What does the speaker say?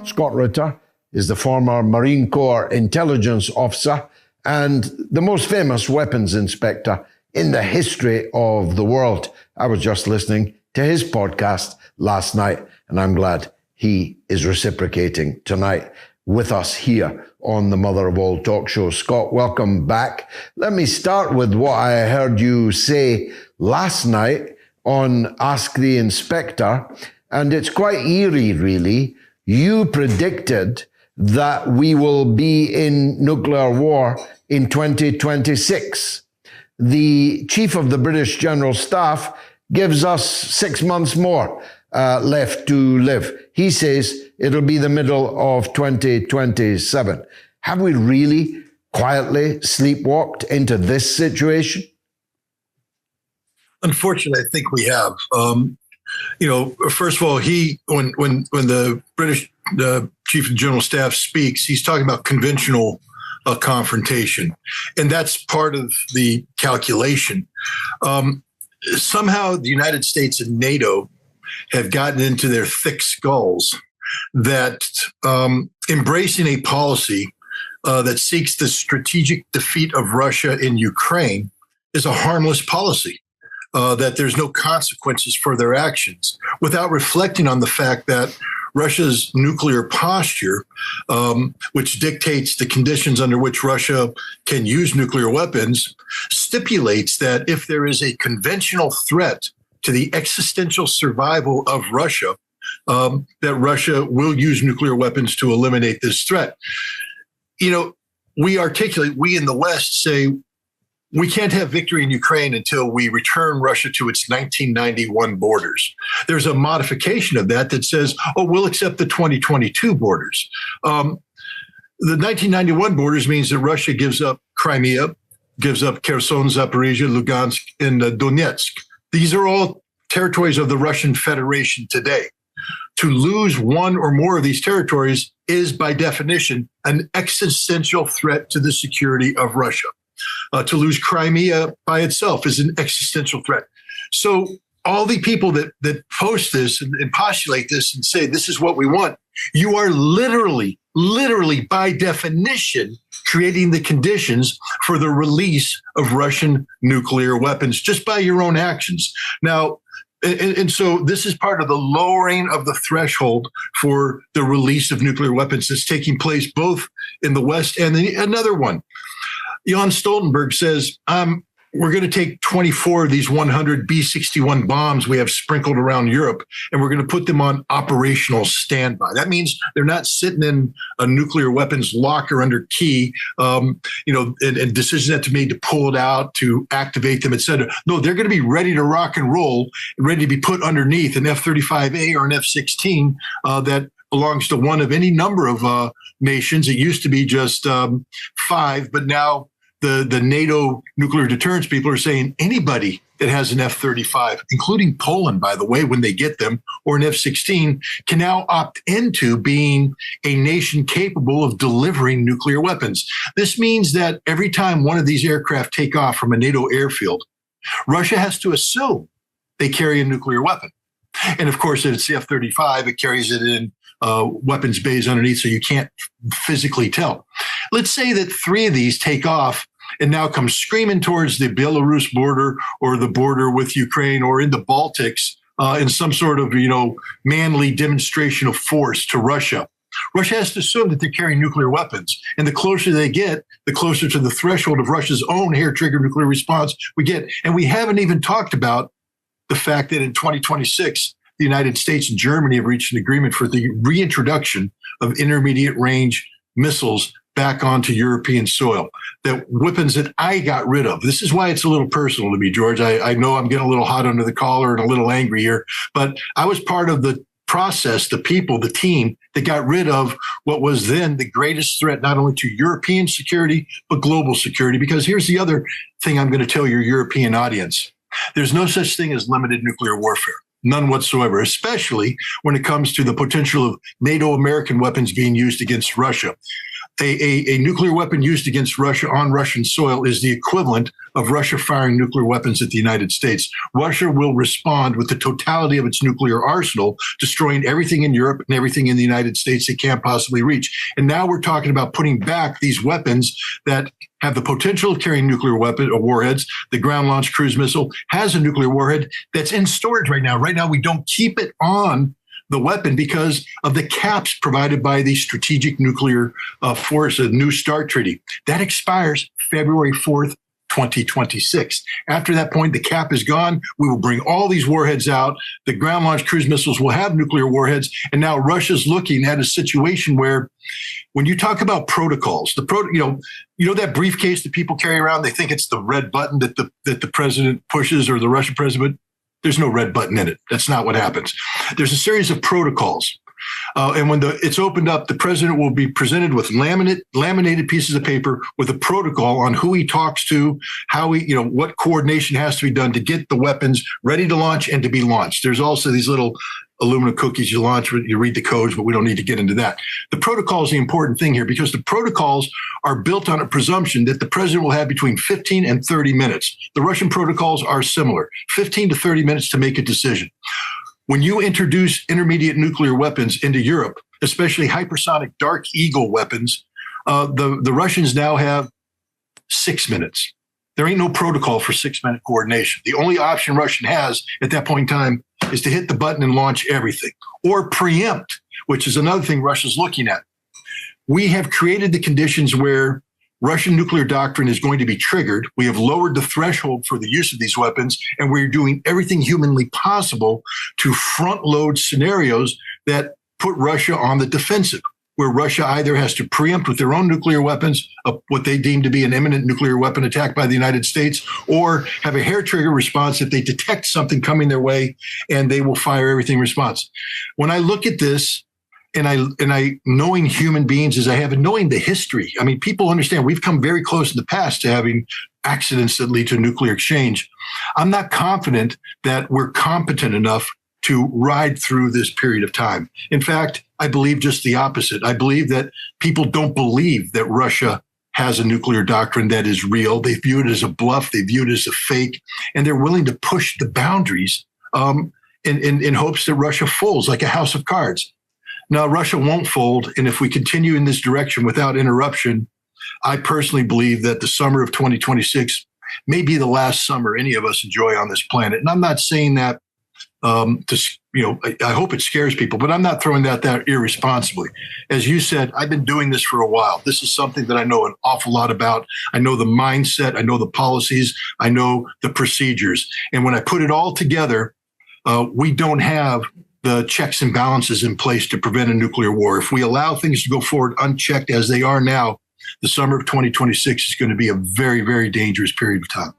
Scott Ritter is the former Marine Corps intelligence officer and the most famous weapons inspector in the history of the world. I was just listening to his podcast last night, and I'm glad he is reciprocating tonight with us here on the Mother of All Talk Show. Scott, welcome back. Let me start with what I heard you say last night on Ask the Inspector, and it's quite eerie, really. You predicted that we will be in nuclear war in 2026. The Chief of the British General Staff gives us 6 months more left to live. He says it'll be the middle of 2027. Have we really quietly sleepwalked into this situation? Unfortunately, I think we have. First of all, when the British Chief of General Staff speaks, he's talking about conventional confrontation, and that's part of the calculation. Somehow, the United States and NATO have gotten into their thick skulls that embracing a policy that seeks the strategic defeat of Russia in Ukraine is a harmless policy. That there's no consequences for their actions, without reflecting on the fact that Russia's nuclear posture, which dictates the conditions under which Russia can use nuclear weapons, stipulates that if there is a conventional threat to the existential survival of Russia, that Russia will use nuclear weapons to eliminate this threat. We in the West say, we can't have victory in Ukraine until we return Russia to its 1991 borders. There's a modification of that says, we'll accept the 2022 borders. The 1991 borders means that Russia gives up Crimea, gives up Kherson, Zaporizhia, Lugansk, and Donetsk. These are all territories of the Russian Federation today. To lose one or more of these territories is, by definition, an existential threat to the security of Russia. To lose Crimea by itself is an existential threat. So all the people that post this and postulate this and say this is what we want, you are literally by definition creating the conditions for the release of Russian nuclear weapons just by your own actions. Now, and so this is part of the lowering of the threshold for the release of nuclear weapons that's taking place both in the West and another one. Jan Stoltenberg says, we're going to take 24 of these 100 B-61 bombs we have sprinkled around Europe, and we're going to put them on operational standby. That means they're not sitting in a nuclear weapons locker under key, and decisions have to be made to pull it out, to activate them, et cetera. No, they're going to be ready to rock and roll, ready to be put underneath an F-35A or an F-16 that belongs to one of any number of nations. It used to be just 5, but now the NATO nuclear deterrence people are saying anybody that has an F-35, including Poland, by the way, when they get them, or an F-16, can now opt into being a nation capable of delivering nuclear weapons. This means that every time one of these aircraft take off from a NATO airfield, Russia has to assume they carry a nuclear weapon. And of course, if it's the F-35, it carries it in weapons bays underneath, so you can't physically tell. Let's say that 3 of these take off and now come screaming towards the Belarus border or the border with Ukraine or in the Baltics in some sort of, manly demonstration of force to Russia. Russia has to assume that they're carrying nuclear weapons. And the closer they get, the closer to the threshold of Russia's own hair-trigger nuclear response we get. And we haven't even talked about the fact that in 2026, the United States and Germany have reached an agreement for the reintroduction of intermediate range missiles back onto European soil. That weapons that I got rid of. This is why it's a little personal to me, George. I know I'm getting a little hot under the collar and a little angry here, but I was part of the process, the people, the team that got rid of what was then the greatest threat, not only to European security, but global security. Because here's the other thing I'm going to tell your European audience. There's no such thing as limited nuclear warfare. None whatsoever, especially when it comes to the potential of NATO American weapons being used against Russia. a nuclear weapon used against Russia on Russian soil is the equivalent of Russia firing nuclear weapons at the United States. Russia will respond with the totality of its nuclear arsenal, destroying everything in Europe and everything in the United States it can't possibly reach. And now we're talking about putting back these weapons that have the potential of carrying nuclear weapon or warheads. The ground-launched cruise missile has a nuclear warhead that's in storage right now. Right now, we don't keep it on the weapon because of the caps provided by the Strategic Nuclear Force, the New START Treaty. That expires February 4th, 2026. After that point, the cap is gone. We will bring all these warheads out. The ground-launched cruise missiles will have nuclear warheads. And now Russia's looking at a situation where when you talk about protocols, you know that briefcase that people carry around, they think it's the red button that the president pushes or the Russian president. There's no red button in it. That's not what happens. There's a series of protocols. And when it's opened up, the president will be presented with laminated pieces of paper with a protocol on who he talks to, what coordination has to be done to get the weapons ready to launch and to be launched. There's also these little aluminum cookies you launch, you read the codes, but we don't need to get into that. The protocol is the important thing here because the protocols are built on a presumption that the president will have between 15 and 30 minutes. The Russian protocols are similar, 15 to 30 minutes to make a decision. When you introduce intermediate nuclear weapons into Europe, especially hypersonic Dark Eagle weapons, the Russians now have 6 minutes. There ain't no protocol for 6-minute coordination. The only option Russia has at that point in time is to hit the button and launch everything, or preempt, which is another thing Russia's looking at. We have created the conditions where Russian nuclear doctrine is going to be triggered. We have lowered the threshold for the use of these weapons, and we're doing everything humanly possible to front load scenarios that put Russia on the defensive, where Russia either has to preempt with their own nuclear weapons what they deem to be an imminent nuclear weapon attack by the United States, or have a hair trigger response that they detect something coming their way and they will fire everything in response. When I look at this, and I knowing human beings as I have, and knowing the history, I mean, people understand we've come very close in the past to having accidents that lead to a nuclear exchange. I'm not confident that we're competent enough to ride through this period of time. In fact, I believe just the opposite. I believe that people don't believe that Russia has a nuclear doctrine that is real. They view it as a bluff. They view it as a fake, and they're willing to push the boundaries in hopes that Russia folds like a house of cards. Now, Russia won't fold, and if we continue in this direction without interruption, I personally believe that the summer of 2026 may be the last summer any of us enjoy on this planet. And I'm not saying that I hope it scares people, but I'm not throwing that irresponsibly. As you said, I've been doing this for a while. This is something that I know an awful lot about. I know the mindset, I know the policies, I know the procedures. And when I put it all together, we don't have the checks and balances in place to prevent a nuclear war. If we allow things to go forward unchecked as they are now, the summer of 2026 is going to be a very, very dangerous period of time.